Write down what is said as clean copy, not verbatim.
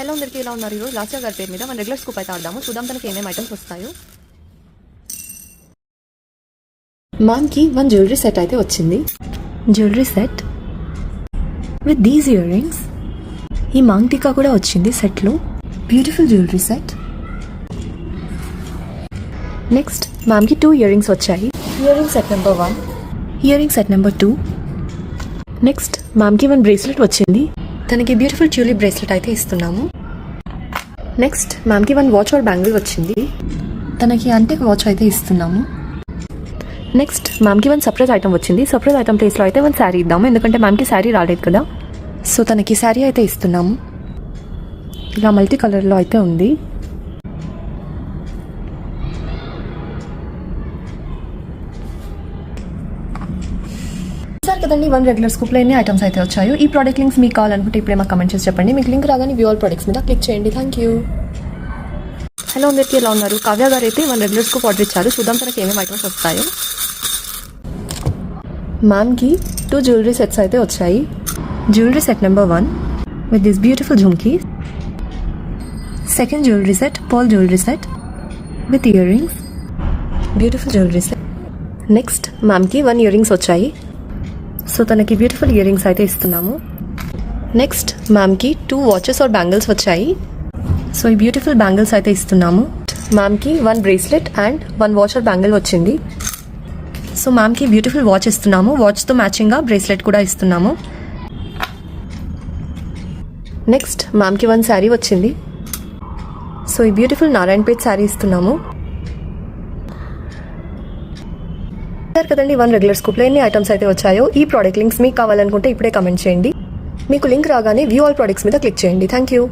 Hello అందరికీ ఎలా ఉన్నారు? ఈరోజు లాస్యా గారి పేరు మీద మన రెగ్యులర్ స్కూప్ అయితే ఆడదాము. చూద్దాం తనకి ఏమేమి ఐటమ్స్ వస్తాయో. మ్యామ్కి 1 జ్యువెలరీ సెట్ అయితే వచ్చింది. Jewellery set with these earrings. ఈ మాంగ్ టీకా కూడా వచ్చింది సెట్లో. Beautiful jewellery set. నెక్స్ట్ మ్యామ్కి 2 ఇయర్ రింగ్స్ వచ్చాయి. Earring set number 1, earring set number 2. Next మ్యామ్కి 1 బ్రేస్లెట్ వచ్చింది. తనకి బ్యూటిఫుల్ ట్యూలిప్ బ్రేస్లెట్ అయితే ఇస్తున్నాము. నెక్స్ట్ మ్యామ్కి 1 వాచ్ ఆర్ బ్యాంగిల్ వచ్చింది. తనకి అంటెక్ వాచ్ అయితే ఇస్తున్నాము. నెక్స్ట్ మ్యామ్కి 1 సర్ప్రైజ్ ఐటమ్ వచ్చింది. సర్ప్రైజ్ ఐటమ్ ప్లేస్లో అయితే 1 శారీ ఇద్దాము, ఎందుకంటే మ్యామ్కి శారీ రాలేదు కదా. సో తనకి శారీ అయితే ఇస్తున్నాము. ఇలా మల్టీ కలర్లో అయితే ఉంది. సార్ కదండి 1 రెగ్యులర్ స్కూప్లో ఎన్ని ఐటమ్స్ అయితే వచ్చాయో. ఈ ప్రోడక్ట్ లింక్స్ మీకు కావాలనుకుంటే ఇప్పుడే మాకు కమెంట్ చేసి చెప్పండి. మీకు లింక్ రాగానే వ్యూ ఆల్ ప్రొడక్ట్స్ మీద క్లిక్ చేయండి. Thank you. హలో అందరికీ ఎలా ఉన్నారు? కావ్య గారు అయితే 1 రెగ్యులర్ స్కూప్ ఆర్డర్ ఇచ్చారు. చూద్దాం తనకి ఏమేమి ఐటమ్స్ వస్తాయో. మ్యామ్కి 2 జ్యువెలరీ సెట్స్ అయితే వచ్చాయి. Jewellery set number 1 with this beautiful jhumki. Second jewellery set pearl jewellery set with earrings. Beautiful jewellery set. Next మ్యామ్కి 1 ఇయర్ రింగ్స్ వచ్చాయి. సో తనకి బ్యూటిఫుల్ ఇయర్ రింగ్స్ అయితే ఇస్తున్నాము. నెక్స్ట్ మ్యామ్కి 2 వాచెస్ ఆర్ బ్యాంగిల్స్ వచ్చాయి. So ఈ బ్యూటిఫుల్ బ్యాంగిల్స్ అయితే ఇస్తున్నాము. మ్యామ్కి 1 bracelet and 1 watch or bangle వచ్చింది. సో మ్యామ్కి బ్యూటిఫుల్ వాచ్ ఇస్తున్నాము. వాచ్తో మ్యాచింగ్గా బ్రేస్లెట్ కూడా ఇస్తున్నాము. నెక్స్ట్ మ్యామ్కి 1 శారీ వచ్చింది. సో ఈ బ్యూటిఫుల్ నారాయణపేట్ శారీ ఇస్తున్నాము. సార్ కదండి 1 రెగ్యులర్ స్కూప్లో ఎన్ని ఐటమ్స్ అయితే వచ్చాయో. ఈ ప్రోడక్ట్ లింక్స్ మీకు కావాలనుకుంటే ఇప్పుడే కమెంట్ చేయండి. మీకు లింక్ రాగానే వ్యూ ఆల్ ప్రొడక్ట్స్ మీద క్లిక్ చేయండి. Thank you.